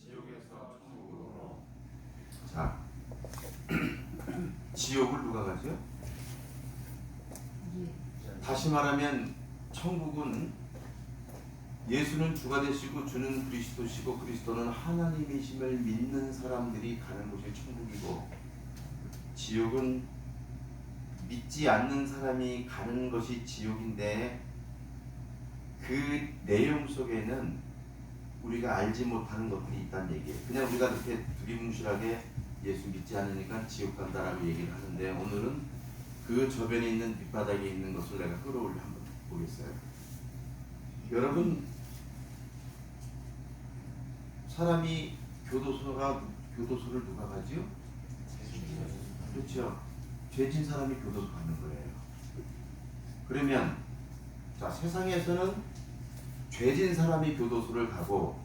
지옥에서 천국으로. 자, 지옥을 누가 가죠? 다시 말하면 천국은 예수는 주가 되시고 주는 그리스도시고 그리스도는 하나님이심을 믿는 사람들이 가는 곳이 천국이고, 지옥은 믿지 않는 사람이 가는 것이 지옥인데, 그 내용 속에는 우리가 알지 못하는 것들이 있다는 얘기예요. 그냥 우리가 그렇게 두리뭉실하게 예수 믿지 않으니까 지옥 간다라고 얘기를 하는데, 오늘은 그 저변에 있는 밑바닥에 있는 것을 내가 끌어올려 한번 보겠어요. 여러분, 사람이 교도소를 누가 가지요? 그렇죠. 죄진 사람이 교도소 가는 거예요. 그러면 자, 세상에서는 죄진 사람이 교도소를 가고,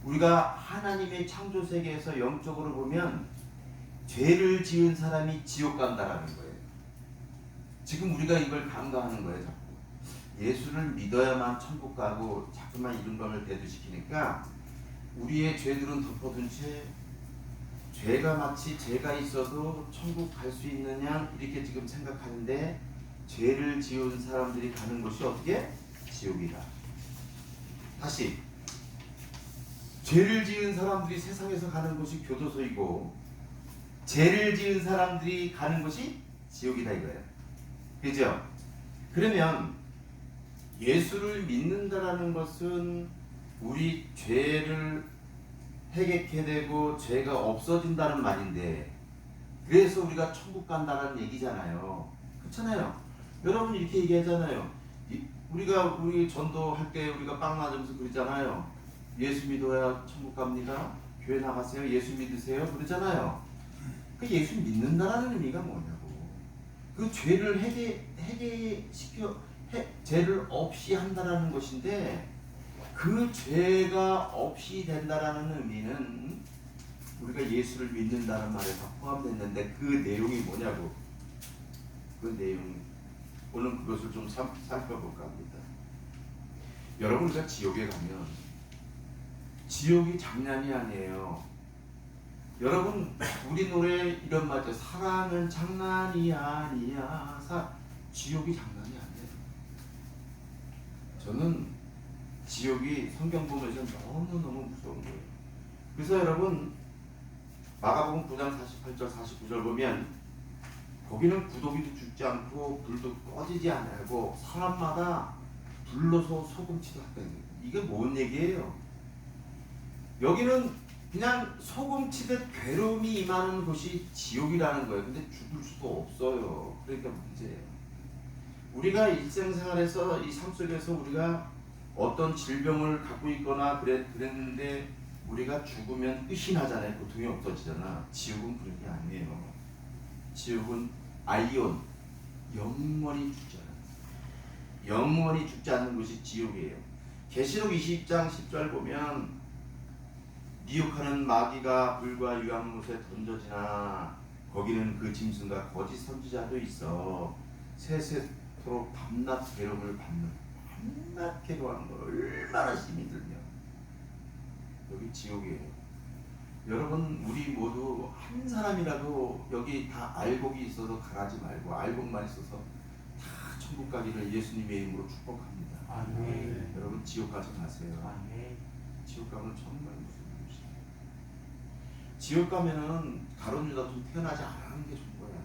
우리가 하나님의 창조 세계에서 영적으로 보면 죄를 지은 사람이 지옥 간다라는 거예요. 지금 우리가 이걸 간과하는 거예요. 자꾸 예수를 믿어야만 천국 가고 자꾸만 이런 것을 대두시키니까 우리의 죄들은 덮어둔 채 죄가 마치 죄가 있어도 천국 갈 수 있느냐 이렇게 지금 생각하는데, 죄를 지은 사람들이 가는 곳이 어떻게? 지옥이다. 다시, 죄를 지은 사람들이 세상에서 가는 곳이 교도소이고, 죄를 지은 사람들이 가는 곳이 지옥이다 이거예요. 그죠? 그러면 예수를 믿는다라는 것은 우리 죄를 해결해 되고 죄가 없어진다는 말인데, 그래서 우리가 천국 간다는 얘기잖아요. 그렇잖아요. 여러분 이렇게 얘기하잖아요. 우리 전도할 때 우리가 빵 맞으면서 그러잖아요. 예수 믿어야 천국 갑니다. 교회 나가세요. 예수 믿으세요. 그러잖아요. 그 예수 믿는다라는 의미가 뭐냐고. 그 죄를 죄를 없이 한다라는 것인데, 그 죄가 없이 된다라는 의미는 우리가 예수를 믿는다는 말에 다 포함됐는데, 그 내용이 뭐냐고. 그 내용, 오늘 그것을 좀 살펴볼까 합니다. 여러분, 우리가 지옥에 가면 지옥이 장난이 아니에요. 여러분, 우리 노래 이런 말이죠. 사랑은 장난이 아니야. 지옥이 장난이 아니에요. 저는 지옥이 성경 보면서 너무너무 무서운 거예요. 그래서 여러분, 마가복음 9장 48절 49절 보면, 거기는 구더기도 죽지 않고 불도 꺼지지 않고 사람마다 불러서 소금치도 했다는 거예요. 이게 뭔 얘기예요? 여기는 그냥 소금치듯 괴로움이 임하는 곳이 지옥이라는 거예요. 근데 죽을 수도 없어요. 그러니까 문제예요. 우리가 일생생활에서 이 삶 속에서 우리가 어떤 질병을 갖고 있거나 그랬는데 우리가 죽으면 끝이 나잖아요. 고통이 없어지잖아. 지옥은 그런 게 아니에요. 지옥은 아이온, 영원히 죽지 않아요. 영원히 죽지 않는 곳이 지옥이에요. 계시록 20장 10절 보면, 미혹하는 마귀가 불과 유황못에 던져지나 거기는 그 짐승과 거짓 선지자도 있어 세세토록 밤낮 괴로움을 받는, 밤낮 괴로워하는 걸 얼마나 힘이 들며. 여기 지옥이에요. 여러분, 우리 모두 한 사람이라도 여기 다 알곡이 있어서 가라지 말고 알곡만 있어서 다 천국 가기를 예수님의 이름으로 축복합니다. 아멘. 여러분, 지옥 가지 마세요. 아멘. 지옥 가면 정말 무슨 일이지. 지옥 가면은 가론 유다도 태어나지 않은 게 좋은 거야.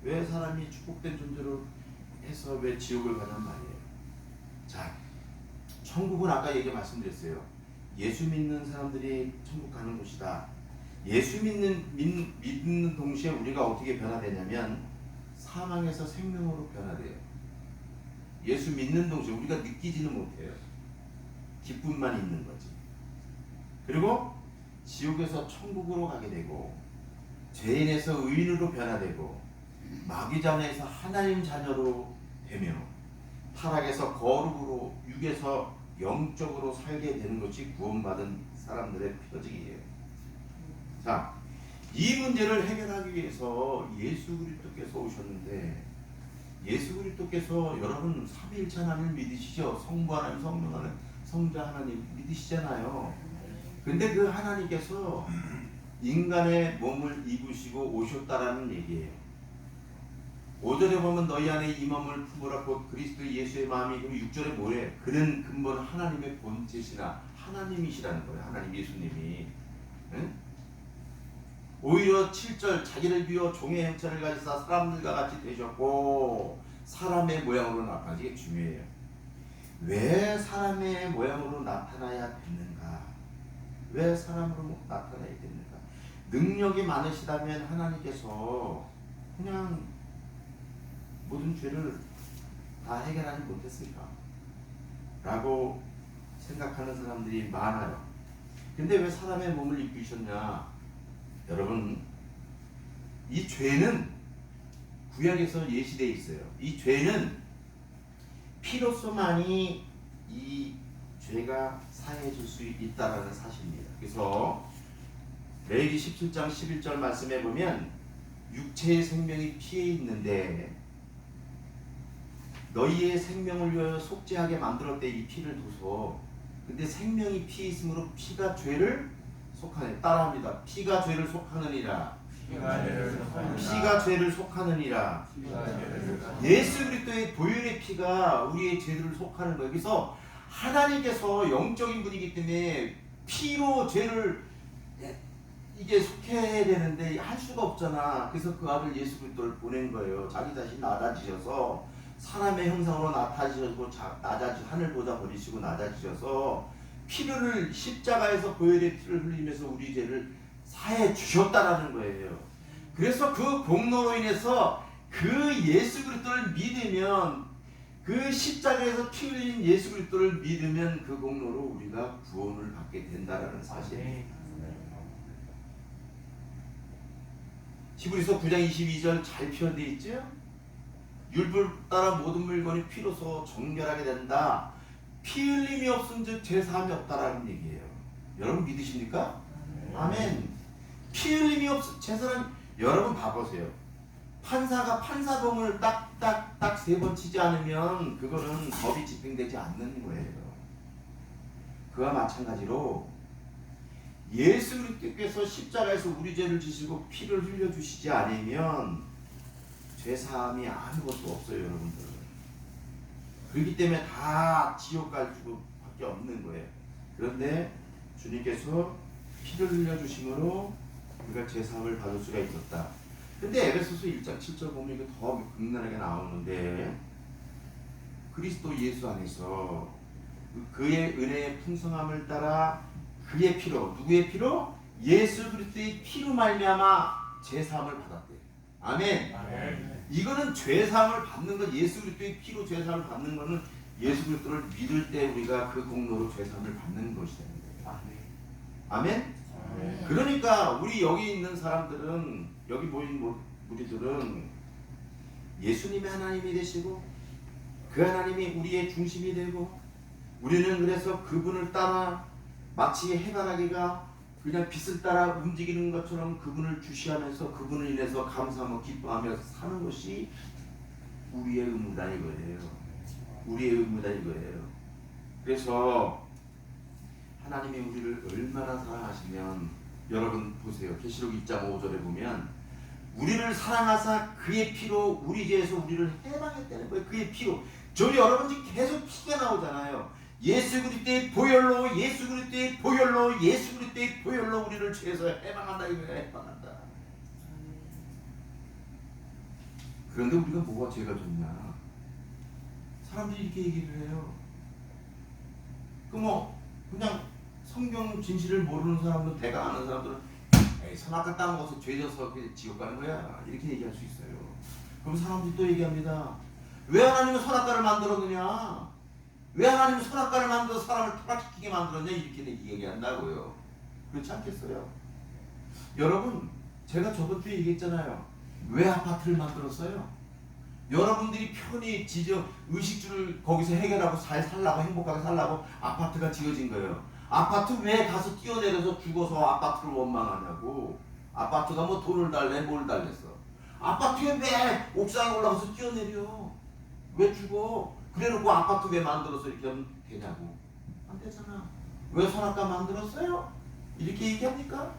왜 사람이 축복된 존재로 해서 왜 지옥을 가냔 말이에요. 자, 천국은 아까 말씀드렸어요. 예수 믿는 사람들이 천국 가는 곳이다. 예수 믿는 동시에 우리가 어떻게 변화되냐면 사망에서 생명으로 변화돼요. 예수 믿는 동시에 우리가 느끼지는 못해요. 기쁨만 있는 거지. 그리고 지옥에서 천국으로 가게 되고, 죄인에서 의인으로 변화되고, 마귀자녀에서 하나님 자녀로 되며, 타락에서 거룩으로, 육에서 영적으로 살게 되는 것이 구원받은 사람들의 표징이에요. 자, 이 문제를 해결하기 위해서 예수 그리스도께서 오셨는데, 예수 그리스도께서 여러분 삼위일체 하나님을 믿으시죠? 성부 하나님, 성령 하나님, 성자 하나님 믿으시잖아요. 근데 그 하나님께서 인간의 몸을 입으시고 오셨다라는 얘기예요. 5절에 보면 너희 안에 이 몸을 품으라 곧 그리스도 예수의 마음이. 그럼 6절에 뭐래? 그는 근본 하나님의 본체시나 하나님이시라는 거예요. 하나님 예수님이. 응? 오히려 7절 자기를 비워 종의 형체를 가지사 사람들과 같이 되셨고 사람의 모양으로 나타나. 이게 중요해요. 왜 사람의 모양으로 나타나야 됐는가? 왜 사람으로 나타나야 됐는가? 능력이 많으시다면 하나님께서 그냥 모든 죄를 다 해결하지 못했을까? 라고 생각하는 사람들이 많아요. 근데 왜 사람의 몸을 입히셨냐? 여러분, 이 죄는 구약에서 예시되어 있어요. 이 죄는 피로서만이 이 죄가 사해질 수 있다는 사실입니다. 그래서 레위기 17장 11절 말씀에 보면 육체의 생명이 피에 있는데 너희의 생명을 위하여 속죄하게 만들었대. 이 피를 둬서. 근데 생명이 피에 있으므로 피가 죄를 속하네. 따라합니다. 피가 죄를 속하느니라. 피가 죄를 속하느니라. 예수 그리스도의 보혈의 피가 우리의 죄를 속하는 거예요. 그래서 하나님께서 영적인 분이기 때문에 피로 죄를 이게 속해야 되는데 할 수가 없잖아. 그래서 그 아들 예수 그리스도를 보낸 거예요. 자기 자신 낮아지셔서 사람의 형상으로 나타지셔서 하늘보다 버리시고 낮아지셔서 피를 십자가에서 보혈의 피를 흘리면서 우리 죄를 사해 주셨다라는 거예요. 그래서 그 공로로 인해서 그 예수 그리스도를 믿으면, 그 십자가에서 피 흘린 예수 그리스도를 믿으면 그 공로로 우리가 구원을 받게 된다라는 사실입니다. 히브리서 9장 22절 잘 표현되어 있죠? 율법을 따라 모든 물건이 피로서 정결하게 된다. 피 흘림이 없은즉 죄사함이 없다라는 얘기예요. 여러분 믿으십니까? 아멘. 피 흘림이 없어 죄사함. 여러분 봐보세요. 판사가 판사봉을 딱 3번 치지 않으면 그거는 법이 집행되지 않는 거예요. 그와 마찬가지로 예수 그리스도께서 십자가에서 우리 죄를 지시고 피를 흘려주시지 않으면 죄사함이 아무것도 없어요, 여러분들. 그렇기 때문에 다 지옥 갈 수밖에 없는 거예요. 그런데 주님께서 피를 흘려주심으로 우리가 죄사함을 받을 수가 있었다. 근데 에베소서 1장 7절 보면 이거 더 극렬하게 나오는데, 그리스도 예수 안에서 그의 은혜의 풍성함을 따라 그의 피로, 누구의 피로? 예수 그리스도의 피로 말미암아 죄사함을 받았대요. 아멘. 아멘. 이거는 죄사함을 받는 것, 예수 그리스도의 피로 죄사함을 받는 것은 예수 그리스도를 믿을 때 우리가 그 공로로 죄사함을 받는 것이 되는 거예요. 아멘. 아멘. 그러니까 우리 여기 있는 사람들은, 여기 모인 우리들은 예수님의 하나님이 되시고 그 하나님이 우리의 중심이 되고, 우리는 그래서 그분을 따라 마치 해바라기가 그냥 빛을 따라 움직이는 것처럼 그분을 주시하면서 그분을 인해서 감사하며 기뻐하며 사는 것이 우리의 의무다 이거예요. 우리의 의무다 이거예요. 그래서 하나님이 우리를 얼마나 사랑하시면, 여러분 보세요. 계시록 2장 5절에 보면 우리를 사랑하사 그의 피로 우리 죄에서 우리를 해방했다는 거예요. 그의 피로. 저 여러분 지금 계속 피가 나오잖아요. 예수 그리스도의 보혈로, 예수 그리스도의 보혈로, 예수 그리스도의 보혈로 우리를 죄에서 해방한다 이거야. 해방한다. 그런데 우리가 뭐가 죄가 좋냐? 사람들이 이렇게 얘기를 해요. 그냥 성경 진실을 모르는 사람들, 대강 아는 사람들은 에이, 선악과 따먹어서 죄져서 지옥 가는 거야 이렇게 얘기할 수 있어요. 그럼 사람들이 또 얘기합니다. 왜 하나님은 선악과를 만들었느냐? 왜 하나님은 선악과를 만들어서 사람을 타락시키게 만들었냐? 이렇게 얘기한다고요. 그렇지 않겠어요? 여러분, 제가 저번 주에 얘기했잖아요. 왜 아파트를 만들었어요? 여러분들이 편히 의식주를 거기서 해결하고 잘 살라고, 행복하게 살라고 아파트가 지어진 거예요. 아파트 왜 가서 뛰어내려서 죽어서 아파트를 원망하냐고. 아파트가 뭐 돈을 달래 뭘 달랬어. 아파트에 왜 옥상에 올라가서 뛰어내려? 왜 죽어? 그래놓고 아파트 왜 만들어서 이렇게 하면 되냐고. 안 되잖아. 왜 선악과 만들었어요? 이렇게 얘기합니까?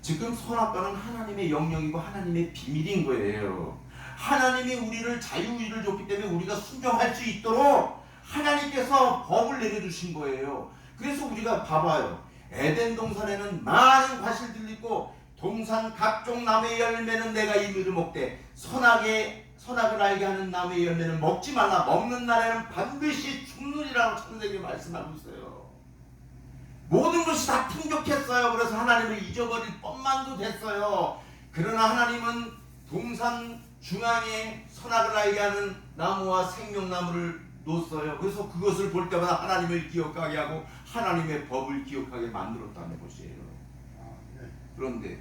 지금 선악과는 하나님의 영역이고 하나님의 비밀인 거예요. 하나님이 우리를 자유의를 줬기 때문에 우리가 순종할 수 있도록 하나님께서 법을 내려주신 거예요. 그래서 우리가 봐봐요. 에덴 동산에는 많은 과실들이 있고 동산 각종 나무의 열매는 내가 임의로 먹되 선악을 알게 하는 나무의 열매는 먹지 말라. 먹는 날에는 반드시 죽느니라고 창세기 말씀하고 있어요. 모든 것이 다 풍족했어요. 그래서 하나님을 잊어버릴 뻔만도 됐어요. 그러나 하나님은 동산 중앙에 선악을 알게 하는 나무와 생명나무를 놓았어요. 그래서 그것을 볼 때마다 하나님을 기억하게 하고 하나님의 법을 기억하게 만들었다는 것이에요. 그런데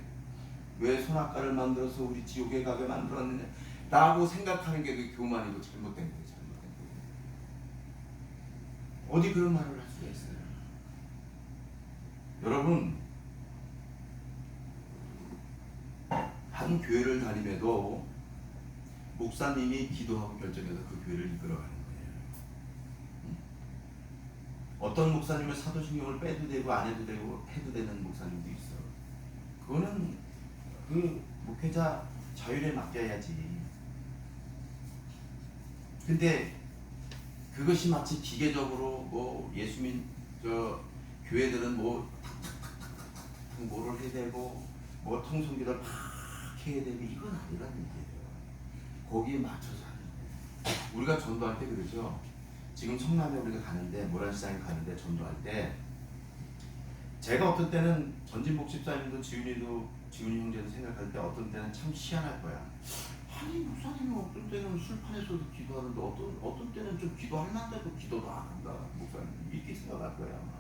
왜 선악과를 만들어서 우리 지옥에 가게 만들었느냐 라고 생각하는 게 그 교만이고 잘못된 거예요. 잘못된 거예요. 어디 그런 말을 할 수가 있어요. 여러분, 한 교회를 다님에도 목사님이 기도하고 결정해서 그 교회를 이끌어가는 거예요. 어떤 목사님은 사도신경을 빼도 되고 안 해도 되고 해도 되는 목사님도 있어. 그거는 그 목회자 자율에 맡겨야지. 근데 그것이 마치 기계적으로 뭐 예수민 교회들은 뭐 탁탁탁탁탁 뭐를 해야 되고 뭐 통성기도를 막 해야 되고 이건 아니란 얘기예요. 거기에 맞춰서 하는 거예요. 우리가 전도할 때 그러죠. 지금 성남에 우리가 가는데 모란시장에 가는데 전도할 때 제가 어떤 때는 전진복 집사님도 지훈이 형제도 생각할 때 어떤 때는 참 희한할 거야. 아니 목사님은 어떤 때는 술판에서도 기도하는데 어떤 때는 좀 기도할 만데도 기도도 안 한다. 목사님 이렇게 생각할 거야 아마.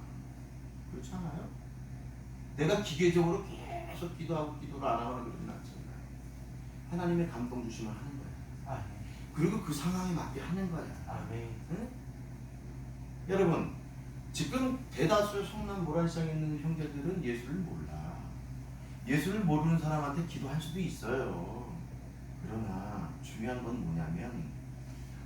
그렇지 않아요? 내가 기계적으로 계속 기도하고 기도를 안 하거나 그러진 않잖아요. 하나님의 감동 주시면 하는 거야. 아멘. 그리고 그 상황에 맞게 하는 거야. 아멘. 응? 여러분 지금 대다수 성남 모란시장에 있는 형제들은 예수를 몰라. 예수를 모르는 사람한테 기도할 수도 있어요. 그러나 중요한 건 뭐냐면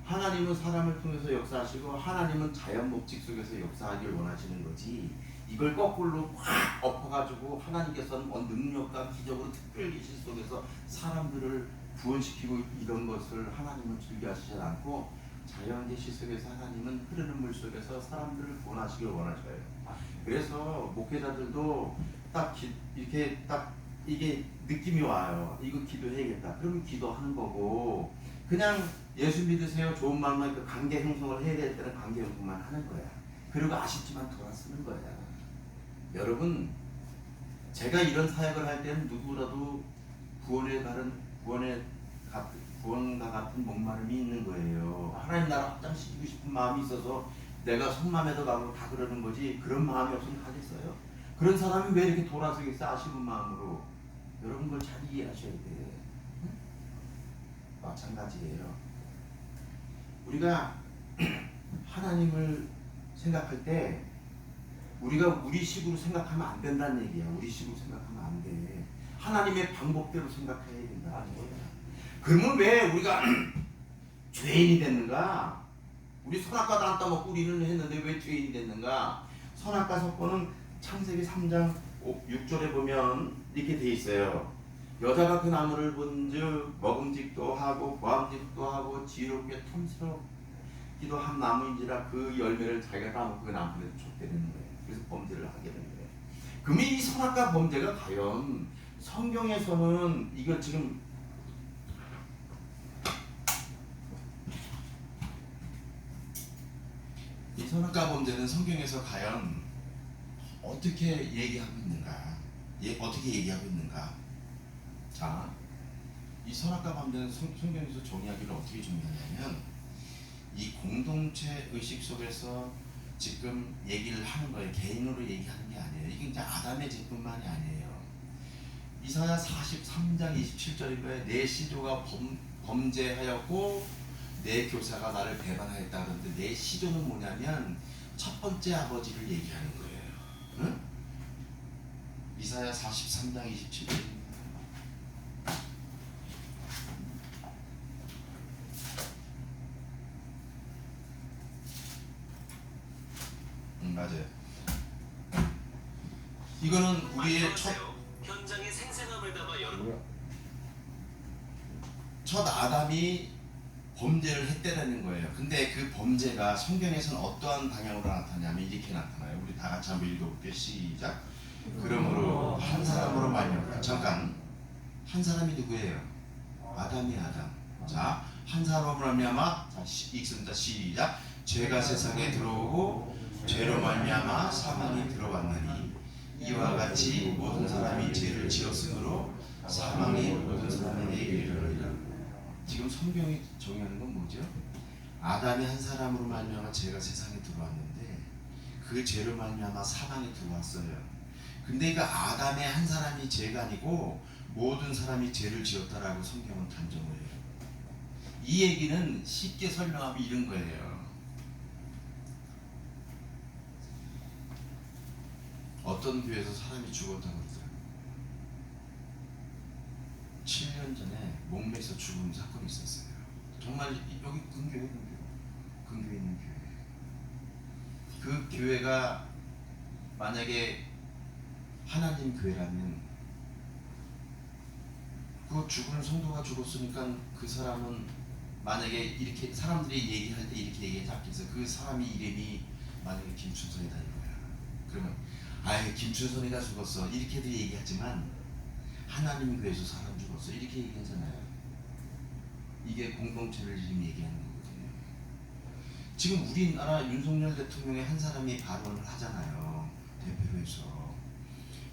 하나님은 사람을 통해서 역사하시고 하나님은 자연 법칙 속에서 역사하길 원하시는 거지. 이걸 거꾸로 확 엎어가지고 하나님께서는 능력과 기적으로 특별 계시 속에서 사람들을 구원시키고 이런 것을 하나님은 즐겨하시지 않고 자연 계시 속에서 하나님은 흐르는 물 속에서 사람들을 구원하시길 원하셔요. 그래서 목회자들도 딱 이렇게 딱 이게 느낌이 와요. 이거 기도해야겠다. 그러면 기도하는 거고 그냥 예수 믿으세요. 좋은 마음만 그 관계 형성을 해야 될 때는 관계 형성만 하는 거야. 그리고 아쉽지만 돌아서는 거야. 여러분 제가 이런 사역을 할 때는 누구라도 구원과 같은 목마름이 있는 거예요. 하나님 나라 확장시키고 싶은 마음이 있어서 내가 속마음에도 나고 다 그러는 거지 그런 마음이 없으면 하겠어요? 그런 사람이 왜 이렇게 돌아서겠어? 아쉬운 마음으로. 여러분 그걸 잘 이해하셔야 돼. 응? 마찬가지예요. 우리가 하나님을 생각할 때 우리가 우리 식으로 생각하면 안 된다는 얘기야. 우리 식으로 생각하면 안 돼. 하나님의 방법대로 생각해야 된다. 그러면 왜 우리가 죄인이 됐는가? 우리 선악과도 안 따먹고 우리는 했는데 왜 죄인이 됐는가? 선악과 사건은 창세기 3장 6절에 보면 이렇게 돼 있어요. 여자가 그 나무를 본즉 먹음직도 하고 보암직도 하고 지혜롭게 탐스럽기도 한 나무인지라 그 열매를 자기가 따먹고 그 나무에 쫓게 되는 거예요. 그래서 범죄를 하게 되는 거예요. 그러면 이 선악과 범죄가 과연 성경에서는 이거 지금 이 선악과 범죄는 성경에서 과연 어떻게 얘기하고 있는가? 어떻게 얘기하고 있는가? 자, 이 선악과 범죄는 성경에서 정의하기를 어떻게 정의하냐면 이 공동체 의식 속에서 지금 얘기를 하는 거예요. 개인으로 얘기하는 게 아니에요. 이게 이제 아담의 죄뿐만이 아니에요. 이사야 43장 27절인 거예요. 내 시조가 범죄하였고 내 교사가 나를 배반하였다. 그런데 내 시조는 뭐냐면 첫 번째 아버지를 얘기하는 거예요. 응? 이사야 43장 27절. 맞아요. 이거는 우리의 현장의 생생함을 담아 여러분. 첫 아담이 범죄를 했다는 거예요. 근데 그 범죄가 성경에서는 어떠한 방향으로 나타나냐면 이렇게 나타나요. 우리 다 같이 한번 읽어볼게요. 시작. 그러므로 한 사람으로 말미암아. 잠깐, 한 사람이 누구예요? 아담이 아담. 자, 한 사람으로 말미암아. 자, 읽습니다. 시작. 죄가 세상에 들어오고 죄로 말미암아 사망이 들어왔느니 이와 같이 모든 사람이 죄를 지었으므로 사망이 모든 사람에게 이르러리라. 지금 성경이 정의하는 건 뭐죠? 아담이 한 사람으로 말미암아 죄가 세상에 들어왔는데 그 죄로 말미암아 사망이 들어왔어요. 근데 이거 아담의 한 사람이 죄가 아니고 모든 사람이 죄를 지었다라고 성경은 단정을 해요. 이 얘기는 쉽게 설명하면 이런 거예요. 어떤 교회에서 사람이 죽었다고 그러더라고요. 7년 전에 목매서 죽은 사건이 있었어요. 정말 여기 근교에 있는 교회. 그 교회가 만약에 하나님 교회라면 그 죽은 성도가 죽었으니까 그 사람은 만약에 이렇게 사람들이 얘기할 때 이렇게 얘기하지 않겠어. 그 사람이 이름이 만약에 김춘선이다 이거야. 그러면 아예 김춘선이가 죽었어 이렇게도 얘기하지만 하나님 교회에서 사람 죽었어 이렇게 얘기하잖아요. 이게 공동체를 지금 얘기하는 거거든요. 지금 우리나라 윤석열 대통령의 한 사람이 발언을 하잖아요. 대표로 해서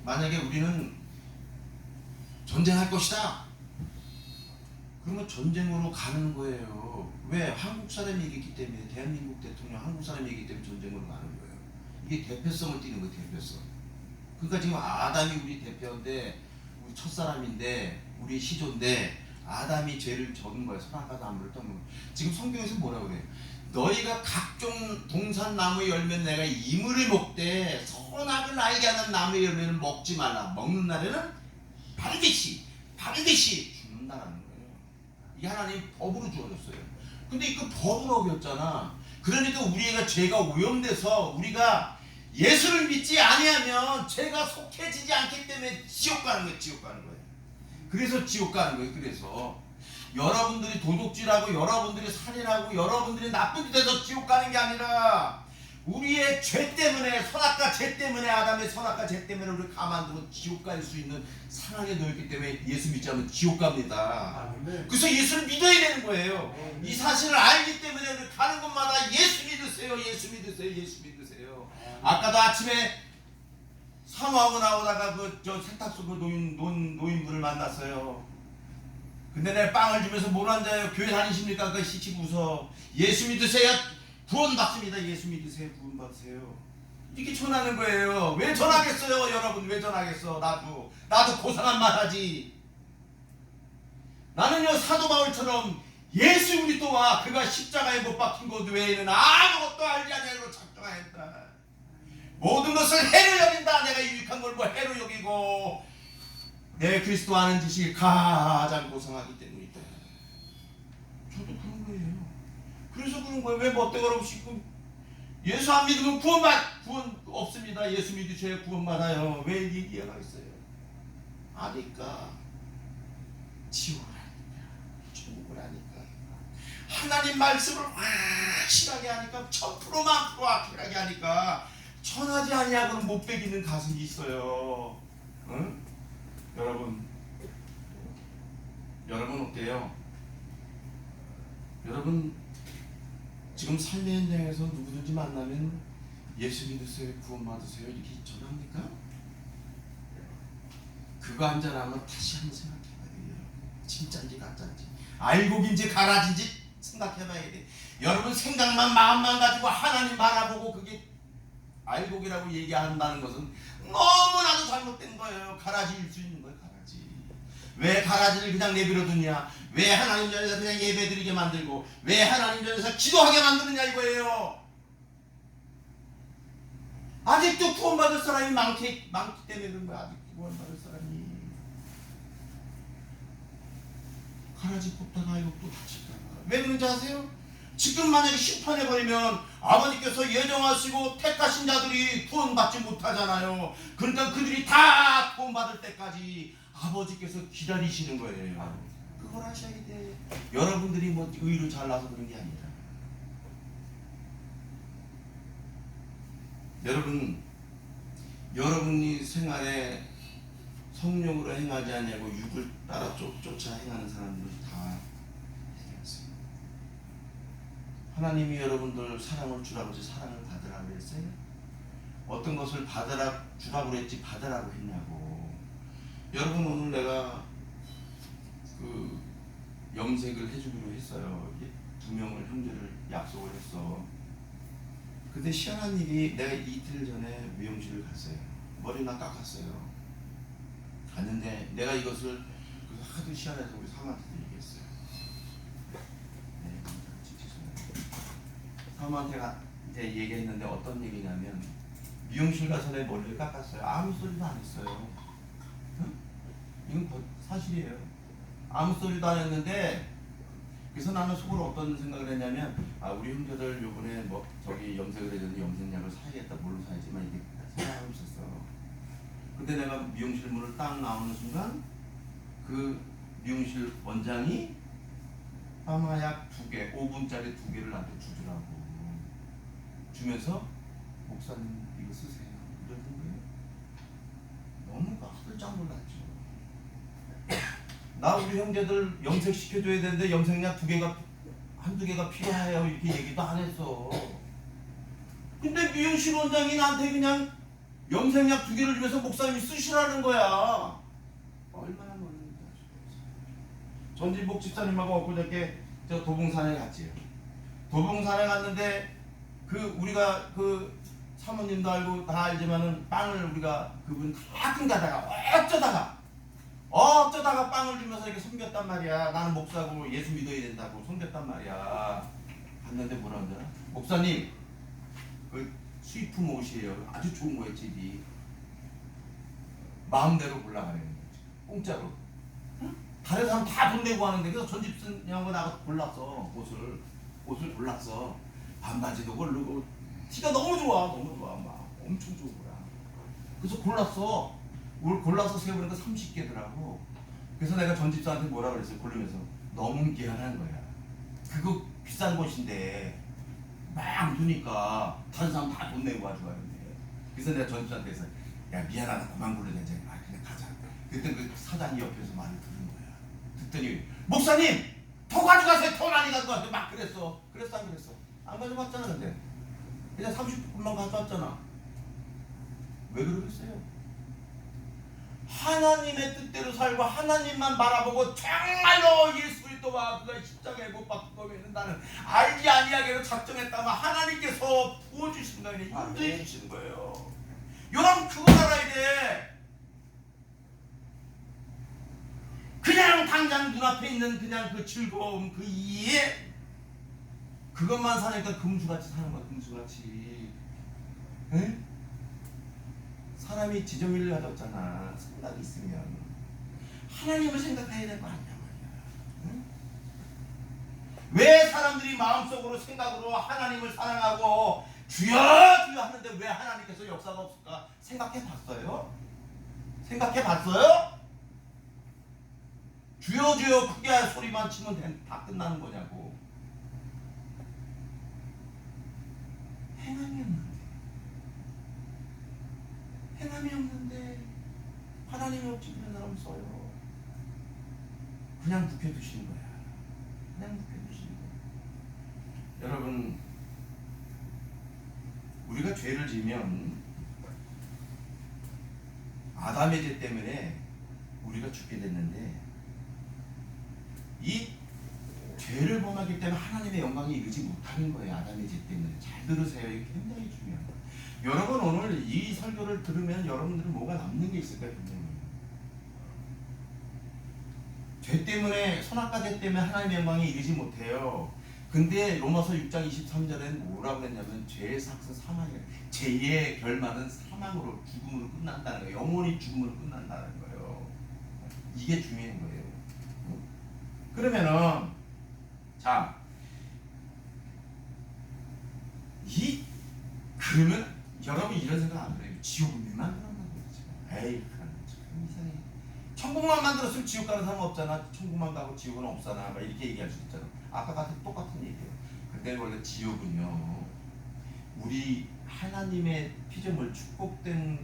만약에 우리는 전쟁할 것이다. 그러면 전쟁으로 가는 거예요. 왜? 한국 사람이 얘기했기 때문에 대한민국 대통령 한국 사람이 얘기했기 때문에 전쟁으로 가는 거예요. 이게 대표성을 띠는 거예요. 대표성. 그러니까 지금 아담이 우리 대표인데 우리 첫사람인데 우리 시조인데 아담이 죄를 적은 거예요. 선악과 나무를 떠는 거예요. 지금 성경에서 뭐라고 그래요? 너희가 각종 동산나무의 열매는 내가 이물을 먹되 선악을 알게 하는 나무의 열매를 먹지 말라. 먹는 날에는 반드시 죽는다라는 거예요. 이게 하나님 법으로 주어졌어요. 근데 그 법을 어겼잖아. 그러니까 우리가 죄가 오염돼서 우리가 예수를 믿지 아니하면 죄가 속해지지 않기 때문에 지옥 가는 거예요. 지옥 가는 거예요. 그래서 지옥 가는 거예요. 그래서 여러분들이 도둑질하고 여러분들이 살인하고 여러분들이 나쁜 짓 해서 지옥 가는 게 아니라 우리의 죄 때문에 선악과 죄 때문에 아담의 선악과 죄 때문에 우리 가만두고 지옥 갈 수 있는 상황에 놓였기 때문에 예수 믿지 않으면 지옥 갑니다. 그래서 예수를 믿어야 되는 거예요. 이 사실을 알기 때문에 우리 가는 곳마다 예수 믿으세요. 예수 믿으세요. 예수 믿으세요. 아까도 아침에 사모하고 나오다가 저 세탁소 노인분을 만났어요. 근데 내가 빵을 주면서 뭘 앉아요? 교회 다니십니까? 그 시치고 웃어. 예수 믿으세요. 구원 받습니다. 예수 믿으세요. 구원 받으세요. 이렇게 전하는 거예요. 왜 전하겠어요, 여러분? 왜 전하겠어? 나도 고상한 말 하지. 나는요 사도 바울처럼 예수 그리스도와 그가 십자가에 못 박힌 것 외에는 아무것도 알지 아니하고 작정하였다. 모든 것을 해로 여긴다. 내가 유익한 걸 뭐 해로 여기고 내 그리스도 아는 지식이 가장 고상하기 때문이다. 저도 그런 거예요. 그래서 그런 거예요. 왜 멋대가리 없이 예수 안 믿으면 구원 없습니다. 예수 믿으셔야 구원 받아요. 왜 얘기가 있어요? 아니까 지옥을 아니까 천국을 아니까 하나님 말씀을 확실하게 하니까 1000%만 확실하게 하니까 천하지 아니하고는 못 베기는 가슴이 있어요. 응? 여러분 어때요? 여러분 지금 삶의 현장에서 누구든지 만나면 예수 믿으세요, 구원 받으세요 이렇게 전합니까? 그거 한 잔하면 다시 한번 생각해봐야 돼요. 진짜인지 가짜인지 알곡인지 가라진지 생각해봐야 돼. 여러분 생각만 마음만 가지고 하나님 바라보고 그게 알곡이라고 얘기한다는 것은 너무나도 잘못된 거예요. 가라지일 수 있는 거예요. 가라지. 왜 가라지를 그냥 내버려 두냐? 왜 하나님 전에서 그냥 예배드리게 만들고 왜 하나님 전에서 기도하게 만드느냐 이거예요. 아직도 구원받을 사람이 많기 때문에 그런 거야. 아직도 구원받을 사람이 가라지 뽑다가 이거 또 다칠까 봐. 왜 그런지 아세요? 지금 만약에 심판해버리면 아버지께서 예정하시고 택하신 자들이 구원받지 못하잖아요. 그러니까 그들이 다 구원받을 때까지 아버지께서 기다리시는 거예요. 그걸 하셔야 돼. 여러분들이 뭐 의로 잘나서 그런 게 아니라. 여러분이 생활에 성령으로 행하지 않냐고 육을 따라 쫓아 행하는 사람들은 다 해결했어요. 하나님이 여러분들 사랑을 주라고 했지 사랑을 받으라고 했어요? 어떤 것을 주라고 했지 받으라고 했냐고. 여러분 오늘 내가 그 염색을 해주기로 했어요. 2명을 형제를 약속을 했어. 근데 희한한 일이 내가 이틀 전에 미용실을 갔어요. 머리나 깎았어요. 갔는데 내가 이것을 하도 희한해서 우리 사모한테도 얘기했어요. 네, 사모한테 얘기했는데 어떤 얘기냐면 미용실 가서 내 머리를 깎았어요. 아무 소리도 안 했어요. 응? 이건 사실이에요. 아무 소리도 안 했는데 그래서 나는 속으로 어떤 생각을 했냐면 우리 형제들 요번에 뭐 저기 염색을 해줬는데 염색약을 사야겠다. 뭘로 사야지만 이게 생각하고 있었어. 근데 내가 미용실 문을 딱 나오는 순간 그 미용실 원장이 파마약 2개, 5분짜리 2개를 나한테 주더라고. 주면서 목사님 이거 쓰세요. 이러는 거예요. 너무 깜짝 놀랐죠. 나 우리 형제들 염색시켜줘야 되는데 염색약 2개가 한두 개가 필요해요. 이렇게 얘기도 안 했어. 근데 미용실 원장이 나한테 그냥 염색약 2개를 주면서 목사님이 쓰시라는 거야. 얼마나 놀랍니다. 전진복 집사님하고 엊그저께 저 도봉산에 갔지요. 도봉산에 갔는데 우리가 사모님도 알고 다 알지만은 빵을 우리가 그분 가끔 가다가 어쩌다가 빵을 주면서 이렇게 섬겼단 말이야. 나는 목사고 예수 믿어야 된다고 섬겼단 말이야. 갔는데 뭐라 그러더라? 목사님 그 수입품 옷이에요. 아주 좋은 거예요. 집이 마음대로 골라가는 거지. 공짜로. 응? 다른 사람 다 돈 내고 하는데 그래서 전집사님하고 나가서 골랐어. 옷을 골랐어. 반바지도 고르고 티가 너무 좋아. 막 엄청 좋은 거야. 그래서 골라서 세보니까 30개더라고. 그래서 내가 전집사한테 뭐라 그랬어요. 고르면서 너무 미안한 거야. 그거 비싼 곳인데 막 누니까 다른 사람 다 돈 내고 가져가는데. 그래서 내가 전집사한테 해서 야 미안하다 그만 고르자 이제. 그냥 가자. 그때 그 사장이 옆에서 말을 들은 거야. 듣더니 목사님 더 가져가세요. 더 많이 가져가세요. 막 그랬어. 그랬어 안 그랬어? 안 가져갔잖아. 근데 그냥 30분만 가져왔잖아. 왜 그러겠어요? 하나님의 뜻대로 살고 하나님만 바라보고 정말로 예수 그리스도와 그가 십자가에 못 박히고 나는 알지 아니하기로 작정했다면 하나님께서 부어주신 거예요. 인도해 주시는 거예요. 여러분 그거 알아야 돼. 그냥 당장 눈앞에 있는 그냥 그 즐거움 그 이해 그것만 사니까 금주같이 사는 거야. 금주같이. 에? 사람이 지정일을 가졌잖아. 생각이 있으면 하나님을 생각해야 될 거 아니야 말이야. 응? 왜 사람들이 마음속으로 생각으로 하나님을 사랑하고 주여 주여 하는데 왜 하나님께서 역사가 없을까? 생각해 봤어요? 주여 주여 크게 소리만 치면 다 끝나는 거냐고. 행함이 없는데 하나님이 없지 그런 사람 써요. 그냥 묵혀두시는 거야. 여러분 우리가 죄를 지으면 아담의 죄 때문에 우리가 죽게 됐는데 이 죄를 범하기 때문에 하나님의 영광이 이르지 못하는 거예요. 아담의 죄 때문에. 잘 들으세요. 이게 굉장히 중요한 거예요. 여러분 오늘 이 설교를 들으면 여러분들은 뭐가 남는 게 있을까요? 죄 때문에 선악과 죄 때문에 하나님의 영광이 이르지 못해요. 근데 로마서 6장 23절에는 뭐라고 했냐면 죄의 삭은 사망이에요. 죄의 결말은 사망으로 죽음으로 끝난다는 거예요. 영원히 죽음으로 끝난다는 거예요. 이게 중요한 거예요. 그러면은 자 그러면 여러분 이런 생각 안 해요? 지옥은 왜 만들었나 보지? 에이 그런 참 이상해. 천국만 만들었으면 지옥 가는 사람 없잖아. 천국만 가고 지옥은 없잖아. 막 이렇게 얘기할 수 있잖아. 아까 같은 똑같은 얘기예요. 근데 원래 지옥은요, 우리 하나님의 피조물, 축복된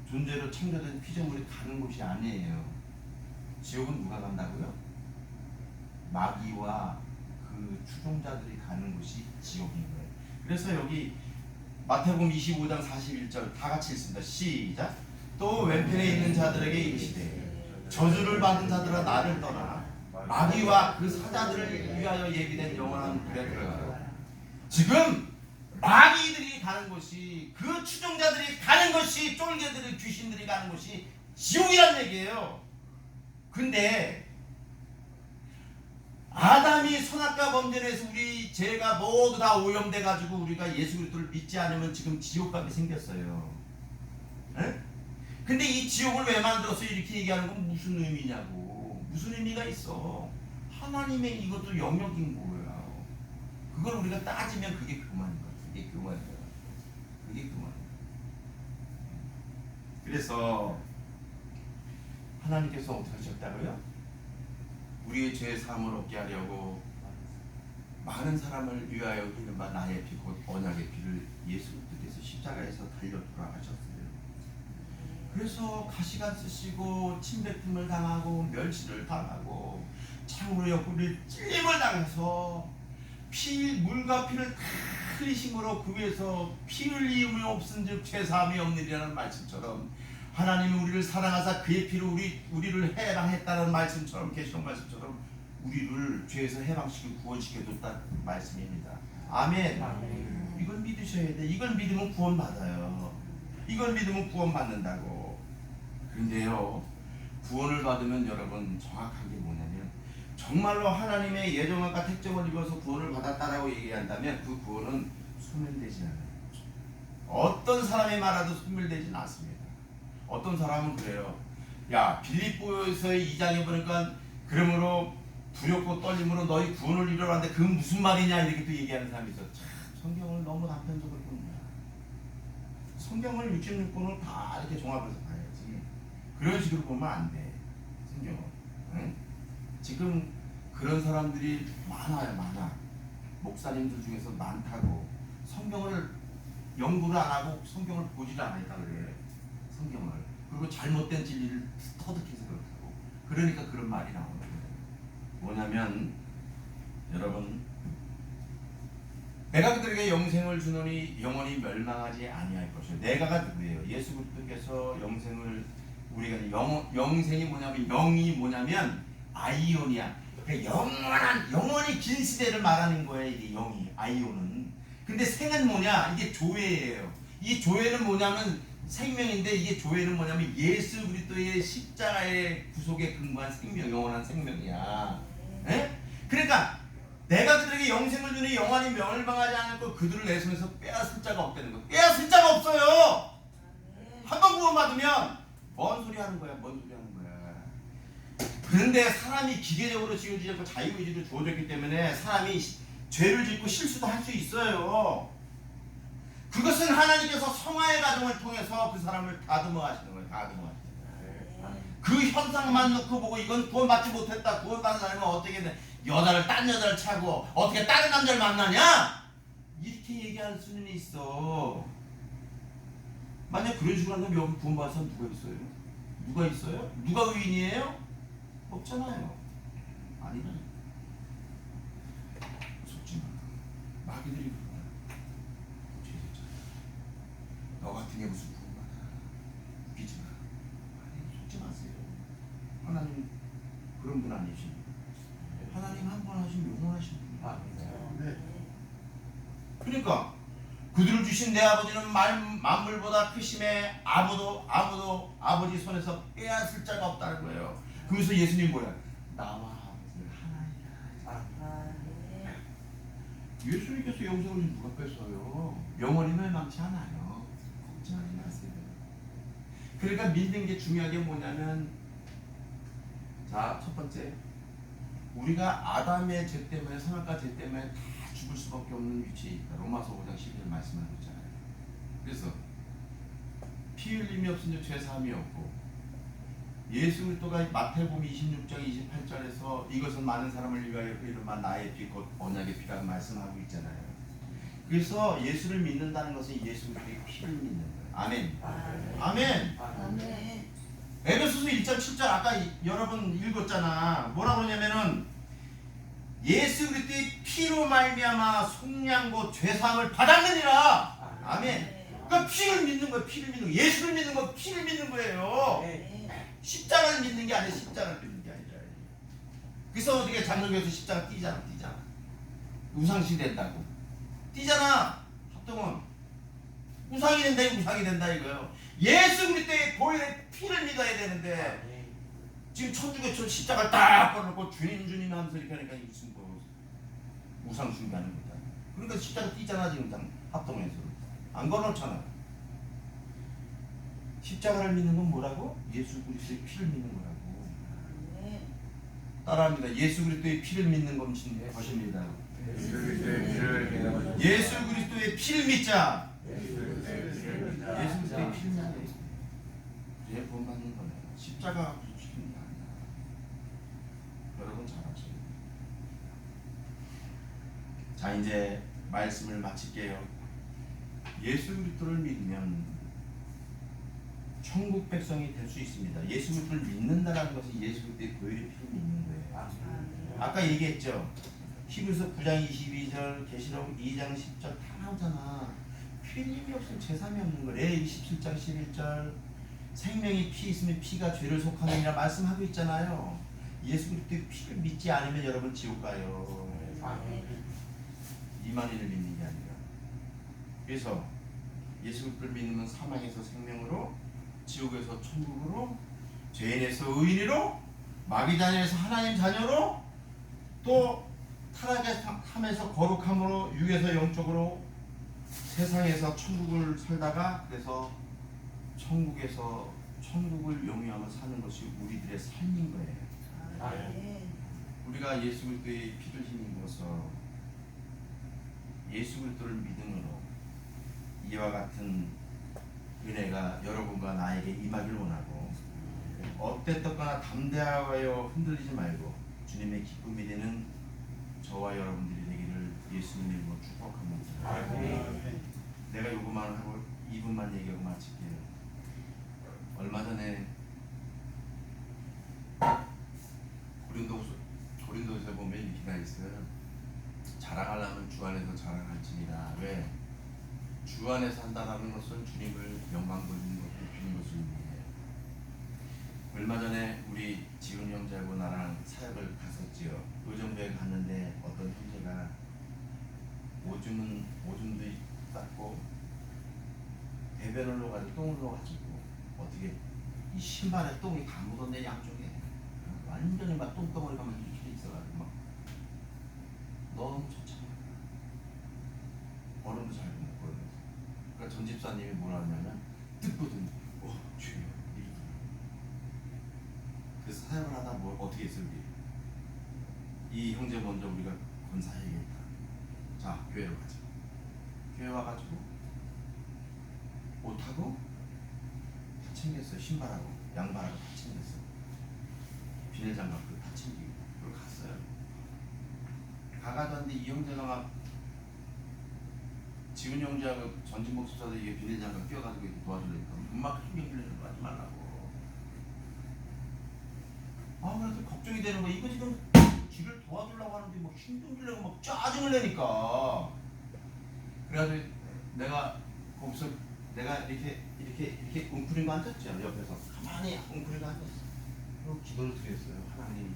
존재로 창조된 피조물이 가는 곳이 아니에요. 지옥은 누가 간다고요? 마귀와 그 추종자들이 가는 곳이 지옥인 거예요. 그래서 여기 마태복음 25장 41절 다 같이 읽습니다. 시작. 또 왼편에 있는 자들에게 이르시되 저주를 받은 자들아 나를 떠나 마귀와 그 사자들을 위하여 예비된 영원한 불에 들어가라. 지금 마귀들이 가는 곳이, 그 추종자들이 가는 곳이, 쫄개들이, 귀신들이 가는 곳이 지옥이란 얘기예요. 근데 아담이 선악과 범죄를 해서 우리 죄가 모두 다 오염돼 가지고 우리가 예수 그리스도를 믿지 않으면 지금 지옥 가게 생겼어요. 에? 근데 이 지옥을 왜 만들었어? 이렇게 얘기하는 건 무슨 의미냐고. 무슨 의미가 있어? 하나님의 이것도 영역인 거예요. 그걸 우리가 따지면 그게 그만인 거야. 그게 그만이야. 그게 그만이야. 그래서 하나님께서 어떻게 하셨다고요? 우리의 죄 사함을 얻게 하려고 많은 사람을 위하여 흘린 바 나의 피 곧 언약의 피를 예수 그리스도께서 십자가에서 달려 돌아가셨어요. 그래서 가시관 쓰시고 침뱉음을 당하고 멸시를 당하고 창으로 옆구리를 찔림을 당해서 물과 피를 다 흘리심으로 그 위에서 피 흘림이 없은즉 죄사함이 없느니라는 말씀처럼 하나님이 우리를 사랑하사 그의 피로 우리를 해방했다는 말씀처럼, 계시록 말씀처럼 우리를 죄에서 해방시키고 구원시켜줬다는 말씀입니다. 아멘. 이걸 믿으셔야 돼. 이걸 믿으면 구원받아요. 이걸 믿으면 구원받는다고. 그런데요, 구원을 받으면 여러분 정확한 게 뭐냐면, 정말로 하나님의 예정과 택정을 입어서 구원을 받았다라고 얘기한다면 그 구원은 소멸되지 않아요. 어떤 사람이 말해도 소멸되지는 않습니다. 어떤 사람은 그래요. 야, 빌립보서의 2장에 보니까 그러므로 두렵고 떨림으로 너희 구원을 이루라는데 그건 무슨 말이냐 이렇게 또 얘기하는 사람이 있어. 참, 성경을 너무 단편적으로 봅니다. 성경을 66권을 다 이렇게 종합해서 봐야지. 그런 식으로 보면 안 돼. 성경을. 응? 지금 그런 사람들이 많아요. 많아. 목사님들 중에서 많다고. 성경을 연구를 안 하고 성경을 보지를 않았다 그래. 성경을. 그리고 잘못된 진리를 터득해서 그렇다고. 그러니까 그런 말이 나오는 거예요. 뭐냐면 여러분, 내가 그들에게 영생을 주노니 영원히 멸망하지 아니할 것이요. 내가가 누구예요? 예수 그리스도께서 영생을, 우리가 영생이 뭐냐면, 영이 뭐냐면 아이온이야. 그러니까 영원히 긴 시대를 말하는 거예요. 이게 영이, 아이온은. 근데 생은 뭐냐? 이게 조회예요. 이 조회는 뭐냐면 생명인데, 이게 조회는 뭐냐면 예수 그리스도의 십자가의 구속에 근거한 생명, 영원한 생명이야. 에? 그러니까 내가 그들에게 영생을 주니 영원히 멸망하지 않을 것, 그들을 내 손에서 빼앗을 자가 없다는 거. 빼앗을 자가 없어요. 한번 구원받으면 뭔 소리 하는 거야? 뭔 소리 하는 거야? 그런데 사람이 기계적으로 지어지지 않고 자유의지로 주어졌기 때문에 사람이 죄를 짓고 실수도 할 수 있어요. 그것은 하나님께서 성화의 과정을 통해서 그 사람을 다듬어 하시는 거예요. 다듬어 하시는 거예요. 그 현상만 놓고 보고 이건 구원받지 못했다, 구원받는 사람은 어떻게 돼? 딴 여자를 차고 어떻게 다른 남자를 만나냐? 이렇게 얘기할 수는 있어. 만약 그런 식으로 한다면 여기 구원받은 사람 누가 있어요? 누가 있어요? 누가 의인이에요? 없잖아요. 아니라 속지 마. 마귀들이 그러나 너 같은 게 무슨 구원받아? 웃기지 마. 아니, 속지 마세요. 하나님 그런 분 아니십니까? 하나님 한 번 하시면 영원하신 분이에요. 네. 그러니까 그들을 주신 내 아버지는 만물보다 크심에 아무도 아버지 손에서 빼앗을 자가 없다는 거예요. 그래서 예수님 뭐야? 나와 아버지 하나이라. 예수님께서 영생을 누가 뺐어요? 영원히 멸망치 않아요. 걱정하지 마세요. 그러니까 믿는 게 중요한 게 뭐냐면, 자, 첫 번째, 우리가 아담의 죄 때문에, 선악과 죄 때문에 다 죽을 수밖에 없는 위치에 있다. 로마서 5장 12절 말씀하고 있잖아요. 그래서 피 흘림이 없으니 죄 사함이 없고, 예수 그리스도가 마태복음 26장 28절에서 이것은 많은 사람을 위하여 흘리는 나의 피 곧 언약의 피라고 말씀하고 있잖아요. 그래서 예수를 믿는다는 것은 예수 그리스도의 피를 믿는 거예요. 아멘. 아멘. 아멘. 에베소서 1장 7절 아까 여러분 읽었잖아. 뭐라 그러냐면은 예수 그리스도의 피로 말미암아 속량 곧 죄사함을 받았느니라. 아멘. 그러니까 피를 믿는 거예요. 피를 믿는 거. 예수를 믿는 거, 피를 믿는 거예요. 십자가를 믿는 게 아니라 십자가를 믿는 게 아니라. 그래서 어떻게 장로교에서 십자가 띄잖아. 우상시 된다고. 띄잖아. 합동은 우상이 된다, 우상이 된다 이거예요. 예수 그리스도의 보혈의 피를 믿어야 되는데 지금 천주교처럼 십자가를 딱 걸어놓고 주님 하면서 이렇게 하니까 무슨 뭐 우상 숭배하는 거다. 그러니까 십자가 띄잖아 지금 합동에서. 안 걸어놓잖아. 십자가를 믿는 건 뭐라고? 예수 그리스도의 피를 믿는 거라고. 따라합니다. 예수 그리스도의 피를 믿는 것입니다. 예수 그리스도의 피를 믿자. 예수 그리스도의 피를 믿자. 그래 구원받는 거네. 십자가 죽이는 게 아니야. 여러분 잘 아세요. 자 이제 말씀을 마칠게요. 예수 그리스도를 믿으면 천국 백성이 될 수 있습니다. 예수 그리스도를 믿는다는 것은 예수 그리스도의 보혈의 피를 믿는 거예요. 아까 얘기했죠. 히브리서 9장 22절, 계시록 2장 10절 다 나오잖아. 피 흘림이 없으면 제삼이 없는 거래. 27장 11절 생명이 피 있으면 피가 죄를 속하느니라 말씀하고 있잖아요. 예수 그리스도의 피를 믿지 않으면 여러분 지옥 가요. 이만희를 믿는 게 아니라. 그래서 예수 그리스도를 믿으면 사망에서 생명으로, 지옥에서 천국으로, 죄인에서 의인으로, 마귀자녀에서 하나님 자녀로, 또 타락의 삶에서 거룩함으로, 육에서 영적으로, 세상에서 천국을 살다가 그래서 천국에서 천국을 영위하며 사는 것이 우리들의 삶인 거예요. 우리가 예수 그리스도의 피를 힘입어서 예수 그리스도를 믿음으로 이와 같은 은혜가 여러분과 나에게 임하길 원하고, 어땠거나 담대하여 흔들리지 말고 주님의 기쁨이 되는 저와 여러분들이 되기를 예수님의 이름으로 축복합니다. 내가 요것만 하고 2분만 얘기하고 마칠게요. 얼마 전에 고린도에서 보면 이렇게가 있어요. 자랑하려면 주 안에서 자랑할지니라. 왜? 주 안에서 한다는 것은 주님을 영광 돌리는 것을 높이는 것을 의미해요. 얼마 전에 우리 지훈 형제하고 나랑 사역을 갔었지요. 의정부에 갔는데 어떤 형제가 오줌도 쌌고 배변을 넣어가지고 똥을 넣어가지고 어떻게 이 신발에 똥이 다 묻었네 양쪽에. 완전히 막 똥덩어리가 막 이렇게 있어가지고 막 너무 좋잖아. 얼음도 잘 먹고. 그러니까 전 집사님이 뭐라 하냐면 뜻보더니 주여 이렇게. 그래서 사역을 하다 뭐 어떻게 했어요 우리? 이 형제 먼저 우리가 권사해야겠다. 자 교회로 가자. 교회 와가지고 옷하고 다 챙겼어요. 신발하고 양말하고 다 챙겼어요. 비닐 장갑도 다 챙기고 그걸 갔어요. 가가도 한데 이 형제가 막 지훈 형제하고 전진 목사도 이게 비닐 장갑 끼워가지고 이렇게 도와주려니까 막 신경 쓰려는 거 하지 말라고. 그래서 걱정이 되는 거야. 이거 지금 지를 도와주려고 하는데 뭐 신경 쓰려고 막 짜증을 내니까. 그래가지고 내가 거기서 내가 이렇게 웅크리고 앉았죠. 옆에서 가만히 웅크리고 앉았어. 그리고 기도를 드렸어요. 하나님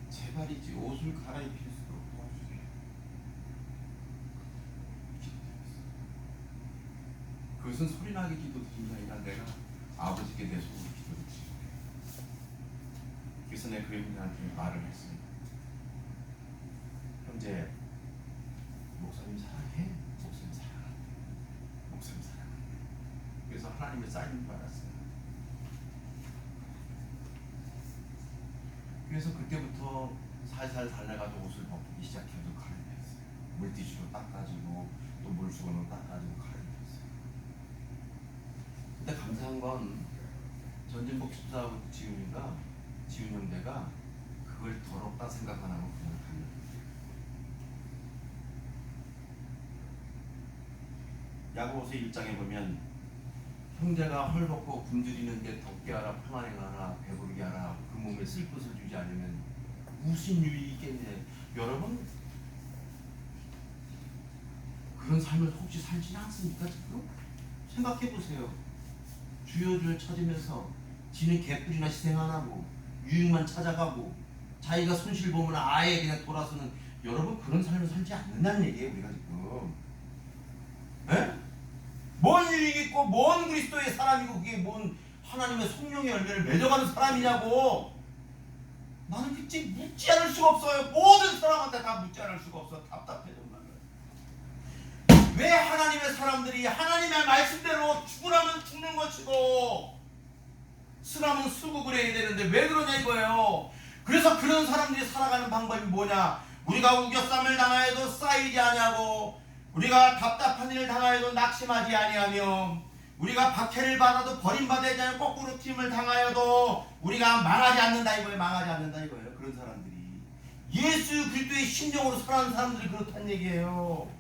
제발이지 옷을 갈아입힐 수 있도록 도와주세요. 그것은 소리나게 기도드린 게 아니라 내가 아버지께 내 속으로 기도드린 거예요. 그래서 내가 그 형제한테 말을 했습니다. 형제, 목사님 사랑해? 목사님 사랑한다. 목사님 사랑한다. 그래서 하나님의 사인을 받았어요. 그래서 그때부터 살살 달래가지고 옷을 벗기 시작해도 갈아입혔어요. 물티슈로 닦아주고 또 물수건으로 닦아주고 가르쳤어요. 근데 감사한 건 전진복 집사하고 지훈이가 지훈 형제가 그걸 더럽다 생각 안 하고 그냥 가는 거예요. 야고보서 1장에 보면 형제가 헐벗고 굶주리는데 덥게 하라, 평안히 하라, 배부르게 하라, 그 몸에 쓸 것을 주지 않으면 무슨 유익이 있겠네. 여러분 그런 삶을 혹시 살지 않습니까 지금? 생각해 보세요. 주요를 찾으면서 지는 개뿔이나 희생 안 하고 유익만 찾아가고 자기가 손실 보면 아예 그냥 돌아서는, 여러분 그런 삶을 살지 않는다는 얘기예요 우리가 지금. 에? 뭔 유익이 있고 뭔 그리스도의 사람이고 그게 뭔 하나님의 성령의 열매를 맺어가는 사람이냐고. 나는 그치 묻지 않을 수가 없어요. 모든 사람한테 다 묻지 않을 수가 없어. 답답해 정말. 왜 하나님의 사람들이 하나님의 말씀대로 죽으라면 죽는 것이고 쓰라면 쓰고 그래야 되는데 왜 그러냐 이거예요. 그래서 그런 사람들이 살아가는 방법이 뭐냐. 우리가 우겨쌈을 당하여도 쌓이지 아니하고, 우리가 답답한 일을 당하여도 낙심하지 아니하며, 우리가 박해를 받아도 버림받지 않고 거꾸로 튀임을 당하여도 우리가 망하지 않는다 이거예요. 망하지 않는다 이거예요. 그런 사람들이 예수 그리스도의 심정으로 살아가는 사람들이 그렇다는 얘기예요.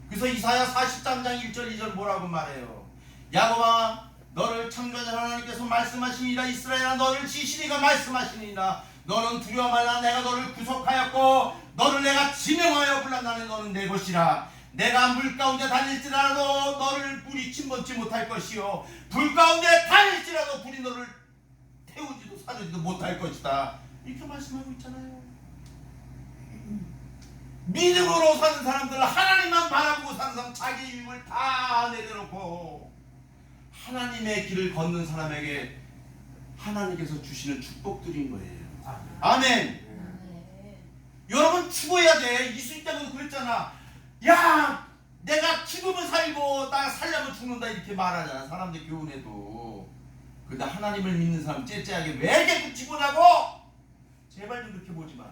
그래서 이사야 43장 1절 2절 뭐라고 말해요. 야곱아 너를 창조하신 하나님께서 말씀하시니라. 이스라엘아 너를 지시니가 말씀하시니라. 너는 두려워 말라. 내가 너를 구속하였고 너를 내가 지명하여 불렀나니 너는 내 것이라. 내가 물 가운데 다닐지라도 너를 불이 침범치 못할 것이요 불 가운데 다닐지라도 불이 너를 태우지도 사주지도 못할 것이다. 이렇게 말씀하고 있잖아요. 믿음으로 사는 사람들, 하나님만 바라보고 사는 사람, 자기 유익을 다 내려놓고 하나님의 길을 걷는 사람에게 하나님께서 주시는 축복들인 거예요. 아멘. 여러분 죽어야 돼. 이수익 때도 그랬잖아. 야 내가 죽으면 살고 나 살려면 죽는다 이렇게 말하잖아 사람들 교훈에도. 근데 하나님을 믿는 사람 째째하게 왜 계속 죽으냐고. 제발 좀 그렇게 보지 마.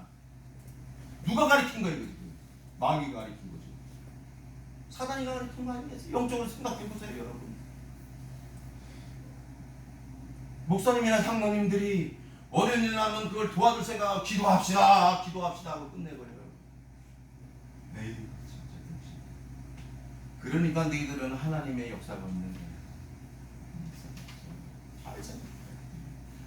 누가 가르친 거예요? 지금 마귀가 가르친 거죠. 사단이 가르친 거 아니겠어요? 영적으로 생각해 보세요 여러분. 목사님이나 장로님들이 어려운 일 나면 그걸 도와줄 생각하고 기도합시다 기도합시다 하고 끝내버려요. 에이 진짜 그러니까 너희들은 하나님의 역사가 없는 거예요. 잘 생각해.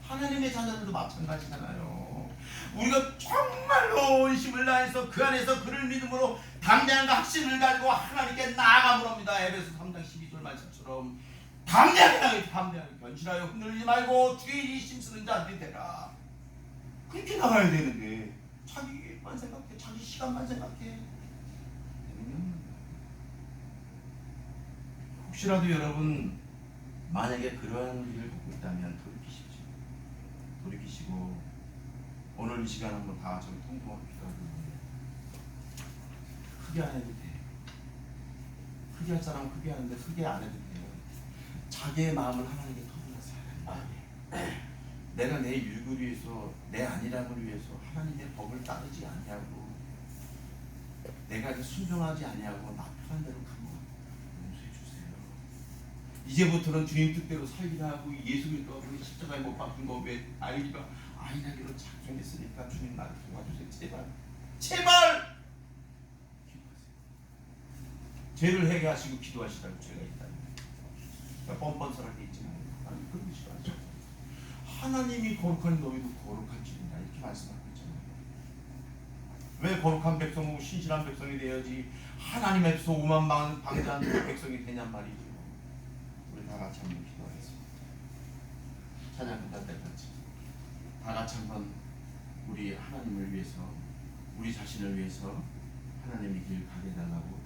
하나님의 자녀들도 마찬가지잖아요. 우리가 정말로 의심을 다해서 그 안에서 그를 믿음으로 담대함과 확신을 가지고 하나님께 나아가면 합니다. 에베소 3장 12절 말씀처럼 담대하게 견실하여 흔들리지 말고 주의 힘쓰는 자들이 되라. 그렇게 나가야 되는데 자기 일만 생각해, 자기 시간만 생각해. 혹시라도 여러분 만약에 그러한 일을 보고 있다면 돌이키십시오. 돌이키시고 오늘 이 시간 한번 다 같이 통통하게 기도하고, 크게 안 해도 돼. 크게 할 사람은 크게 하는데 크게 안 해도 돼요. 자기의 마음을 하나님께 털어놨어요. 내가 내 유익을 위해서, 내 안일함을 위해서 하나님의 법을 따르지 아니하고, 내가 순종하지 아니하고 나 편한 대로 가면 용서해 주세요. 이제부터는 주님 뜻대로 살기라 하고 예수 그리스도가 우리 십자가에 못 박힌 거 왜 아이나기로 작정했으니까 주님 나를 도와주세요. 제발 제발 기도하세요. 죄를 해결하시고 기도하시라고 죄가 있다니. 그러니까 뻔뻔스럽게 있지 말고 하나님 그런 싫어하죠. 하나님이 거룩한 너희도 거룩할지니라 이렇게 말씀하고 있잖아요. 왜 거룩한 백성이고 신실한 백성이 되어야지 하나님의 백성 5만 방자한 백성이 되냔 말이죠. 우리 다 같이 한번 기도하겠습니다. 찬양 끝날 때까지 다 같이 한번 우리 하나님을 위해서, 우리 자신을 위해서 하나님의 길 가게 해달라고